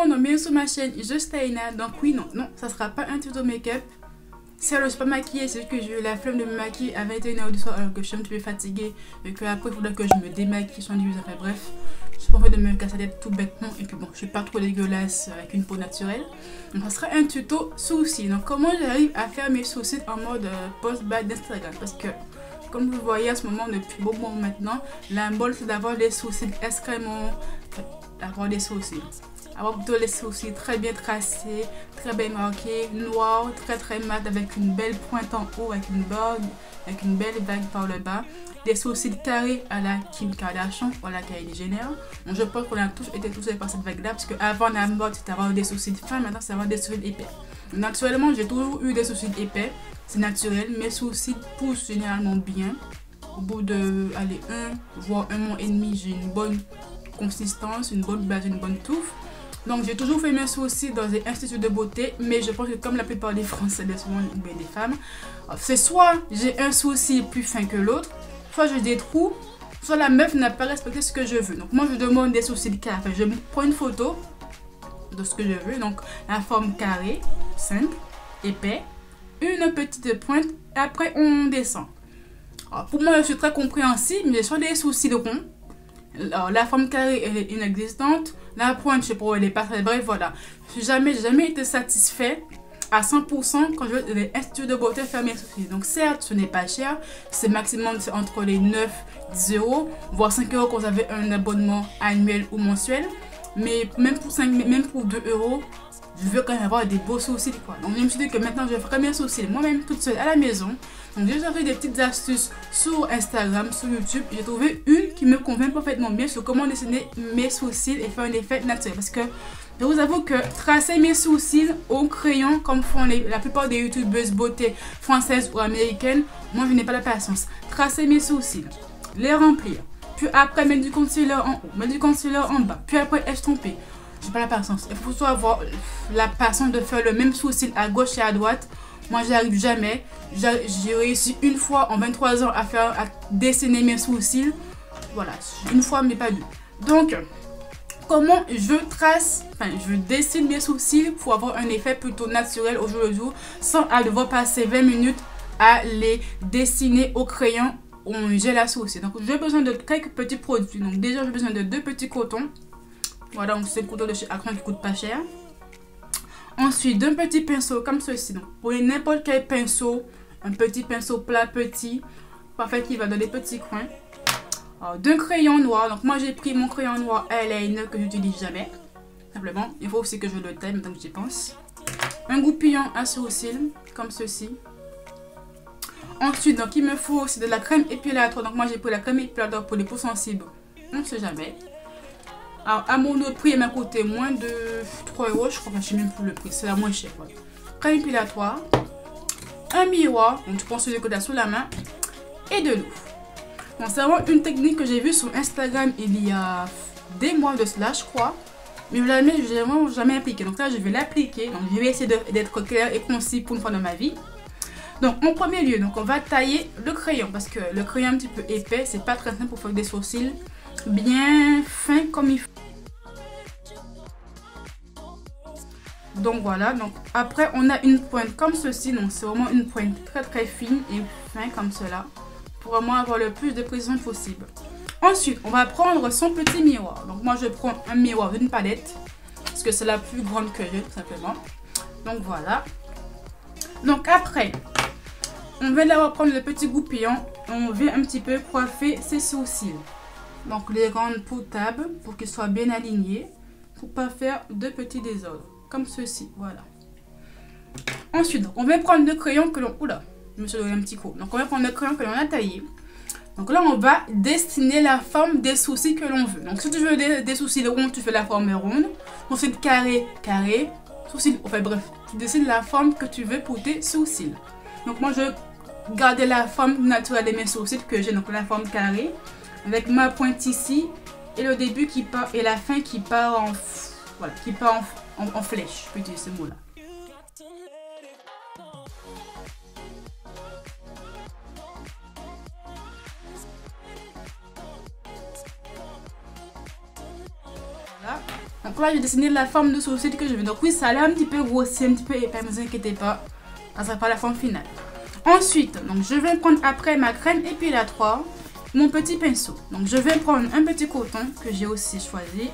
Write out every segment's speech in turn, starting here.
monde, bienvenue sur ma chaîne Justaina. Donc oui, non, ça sera pas un tuto make-up. Si je suis pas maquillée, c'est juste que j'ai eu la flemme de me maquiller à 21h du soir alors que je suis un petit peu fatiguée et que après il faudrait que je me démaquille, soin du visage, bref. Je suis pas en train de me casser la tête tout bêtement et puis bon, je suis pas trop dégueulasse avec une peau naturelle. Donc ça sera un tuto sourcils. Donc comment j'arrive à faire mes sourcils en mode post-bas d'Instagram, parce que comme vous voyez en ce moment depuis beaucoup moment maintenant, la mode c'est d'avoir des sourcils extrêmement... d'avoir des sourcils. Avoir plutôt les sourcils très bien tracés, très bien marqués, noirs, très mat avec une belle pointe en haut, avec une belle vague par le bas. Des sourcils carrés à la Kim Kardashian ou à la Kylie Jenner. Donc je pense qu'on a tous été touchés par cette vague là, parce qu'avant la mode c'était avoir des sourcils fins, maintenant c'est avoir des sourcils épais. Donc actuellement j'ai toujours eu des sourcils épais, c'est naturel, mes sourcils poussent généralement bien. Au bout de, allez, 1 voire 1 mois et demi, j'ai une bonne consistance, une bonne base, une bonne touffe. Donc j'ai toujours fait mes sourcils dans des instituts de beauté, mais je pense que comme la plupart des Français, des femmes, c'est soit j'ai un sourcil plus fin que l'autre, soit j'ai des trous, soit la meuf n'a pas respecté ce que je veux. Donc moi je demande des sourcils carrés, je prends une photo de ce que je veux, donc la forme carrée, simple, épais, une petite pointe, et après on descend. Alors, pour moi je suis très compréhensible, mais soit des sourcils ronds. Alors, la forme carrée elle est inexistante, la pointe je sais pas où elle est pas très, bref voilà. J'ai jamais été satisfait à 100% quand je vais dans les instituts de beauté faire mes sourcils. Donc certes ce n'est pas cher, c'est maximum entre les 9, 10 euros, voire 5 euros quand vous avez un abonnement annuel ou mensuel. Mais même pour 2 euros, je veux quand même avoir des beaux sourcils quoi. Donc je me suis dit que maintenant je ferai mes sourcils moi-même toute seule à la maison. Donc j'ai fait des petites astuces sur Instagram, sur YouTube. J'ai trouvé une qui me convient parfaitement bien sur comment dessiner mes sourcils et faire un effet naturel. Parce que je vous avoue que tracer mes sourcils au crayon, comme font la plupart des youtubeuses beauté françaises ou américaines, moi je n'ai pas la patience. Tracer mes sourcils, les remplir, puis après mettre du concealer en haut, mettre du concealer en bas, puis après estomper. J'ai pas la patience. Il faut soit avoir la patience de faire le même sourcil à gauche et à droite. Moi j'y arrive jamais. J'ai réussi une fois en 23 ans à dessiner mes sourcils. Voilà, une fois mais pas deux. Donc comment je dessine mes sourcils pour avoir un effet plutôt naturel au jour le jour, sans devoir passer 20 minutes à les dessiner au crayon ou en gel à sourcils. Donc j'ai besoin de quelques petits produits. Donc déjà j'ai besoin de 2 petits cotons. Voilà, donc c'est le coton de chez Acron qui coûte pas cher. Ensuite, d'un petit pinceau comme ceci. Donc, vous prenez n'importe quel pinceau, un petit pinceau plat petit, parfait qui va dans les petits coins. D'un crayon noir. Donc, moi j'ai pris mon crayon noir eyeliner que j'utilise jamais. Simplement, il faut aussi que je le taille maintenant que j'y pense. Un goupillon à sourcils comme ceci. Ensuite, donc il me faut aussi de la crème épilatoire. Donc, moi j'ai pris la crème épilatoire pour les peaux sensibles. On ne sait jamais. Alors, à mon autre prix, elle m'a coûté moins de 3 euros, je crois que je sais même plus le prix, c'est la moins chère. Voilà. Crème épilatoire, un miroir, donc tu prends celui que tu as sous la main, et de l'eau. Bon, c'est vraiment une technique que j'ai vue sur Instagram il y a des mois de cela, je crois, mais je l'ai vraiment jamais appliqué. Donc là, je vais l'appliquer, donc je vais essayer d'être clair et concis pour une fois dans ma vie. Donc, en premier lieu, donc on va tailler le crayon, parce que le crayon un petit peu épais, c'est pas très simple pour faire des sourcils bien fins comme il faut. Donc voilà, donc après on a une pointe comme ceci, donc c'est vraiment une pointe très fine et fin comme cela, pour vraiment avoir le plus de précision possible. Ensuite on va prendre son petit miroir. Donc moi je prends un miroir d'une palette, parce que c'est la plus grande que j'ai tout simplement. Donc voilà. Donc après, on va d'abord prendre le petit goupillon, on vient un petit peu coiffer ses sourcils. Donc les rendre potables pour qu'ils soient bien alignés, pour pas faire de petits désordres. Comme ceci, voilà. Ensuite, on va prendre le crayon que l'on... Oula, je me suis donné un petit coup. Donc, on va prendre le crayon que l'on a taillé. Donc là, on va dessiner la forme des sourcils que l'on veut. Donc, si tu veux des sourcils ronds, tu fais la forme ronde. Sourcils carré, sourcils... Enfin bref, tu dessines la forme que tu veux pour tes sourcils. Donc, moi, je garder la forme naturelle de mes sourcils que j'ai. Donc, la forme carrée. Avec ma pointe ici. Et le début qui part... Et la fin qui part en... Voilà, qui part en flèche, je peux dire ce mot là. Voilà. Donc là, j'ai dessiné la forme de sourcil que je veux. Donc oui, ça a l'air un petit peu grossier, un petit peu épais, ne vous inquiétez pas. Ça sera pas la forme finale. Ensuite, donc je vais prendre après ma crème épilatoire, mon petit pinceau. Donc je vais prendre un petit coton que j'ai aussi choisi.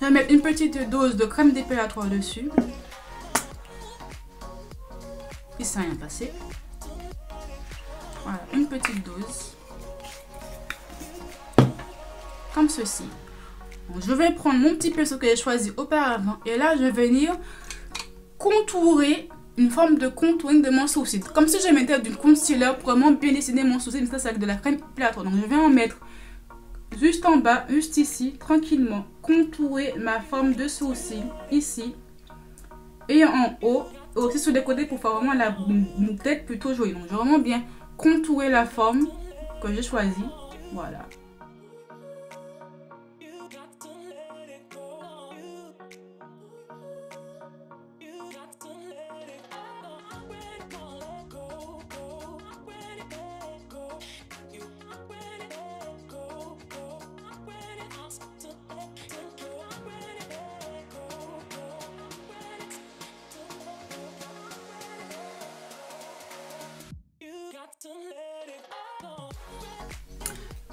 Je vais mettre une petite dose de crème dépilatoire dessus. Il s'est rien passé. Voilà, une petite dose. Comme ceci. Donc, je vais prendre mon petit pinceau que j'ai choisi auparavant. Et là, je vais venir contourer une forme de contouring de mon sourcil. Comme si je mettais du concealer pour vraiment bien dessiner mon sourcil. Mais ça, c'est avec de la crème épilatoire. Donc, je vais en mettre juste en bas, juste ici, tranquillement. Contourer ma forme de sourcil ici. Et en haut, aussi sur les côtés pour faire vraiment la tête plutôt jolie. Donc, je vais vraiment bien contourer la forme que j'ai choisie. Voilà.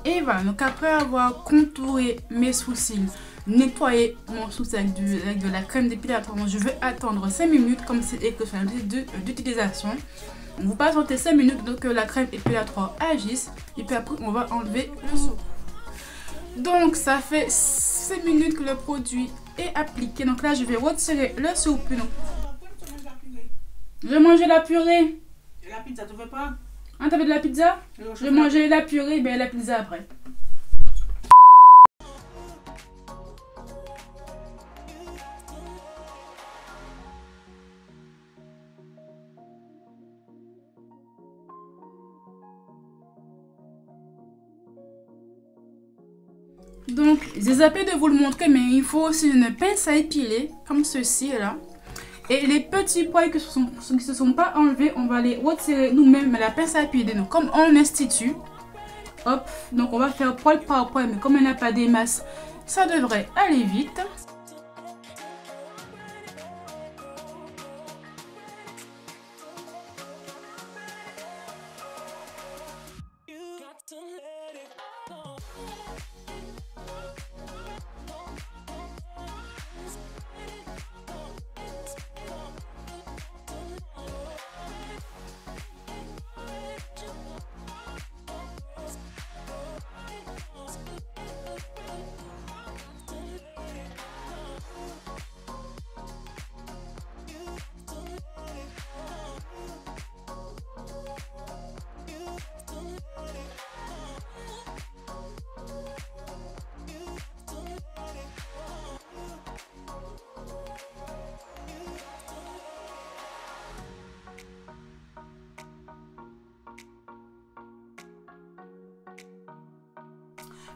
Et voilà, donc après avoir contouré mes sourcils, nettoyé mon sourcil avec de la crème dépilatoire, je vais attendre 5 minutes comme c'est écrit sur d'utilisation. Vous patientez 5 minutes donc que la crème épilatoire agisse et puis après on va enlever le sourcil. Donc ça fait 5 minutes que le produit est appliqué. Donc là je vais retirer le surplus. Je vais manger la purée. Et la pizza, tu veux pas? Ah, t'avais de la pizza? Je vais manger la purée et bien la pizza après. Donc, j'ai zappé de vous le montrer, mais il faut aussi une pince à épiler, comme ceci là. Et les petits poils qui ne se sont pas enlevés, on va les retirer nous-mêmes à la pince à épiler. Donc, comme en institut, hop, donc on va faire poil par poil, mais comme il n'y a pas des masses, ça devrait aller vite.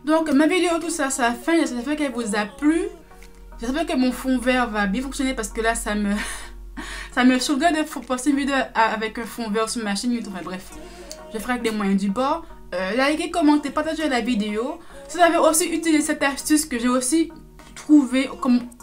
Donc ma vidéo tout ça, ça a fin. J'espère qu'elle vous a plu. J'espère que mon fond vert va bien fonctionner parce que là ça me saoulerait de poster une vidéo avec un fond vert sur ma chaîne YouTube. Enfin bref, je ferai avec les moyens du bord. Likez, commentez, partagez la vidéo. Si vous avez aussi utilisé cette astuce que j'ai aussi trouvée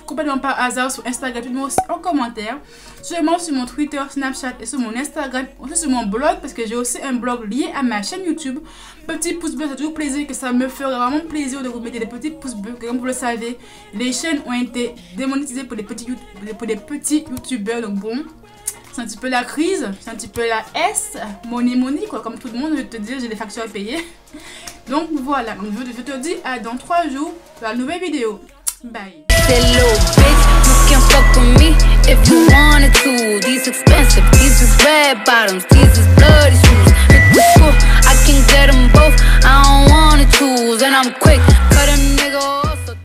complètement par hasard sur Instagram, dites-moi aussi en commentaire. Suivez-moi sur mon Twitter, Snapchat et sur mon Instagram, aussi sur mon blog parce que j'ai aussi un blog lié à ma chaîne YouTube. Petit pouce bleu, c'est toujours plaisir, que ça me ferait vraiment plaisir de vous mettre des petits pouces bleus. Comme vous le savez, les chaînes ont été démonétisées pour les petits youtubeurs. Donc bon, c'est un petit peu la crise, c'est un petit peu la money quoi. Comme tout le monde, je te dis, j'ai des factures à payer. Donc voilà, donc je te dis à dans 3 jours pour la nouvelle vidéo. Bye. Little bitch, you can fuck with me if you wanted to. These expensive, these is red bottoms, these is bloody shoes. Hit the school, I can get them both, I don't wanna choose. And I'm quick, cut a nigga off.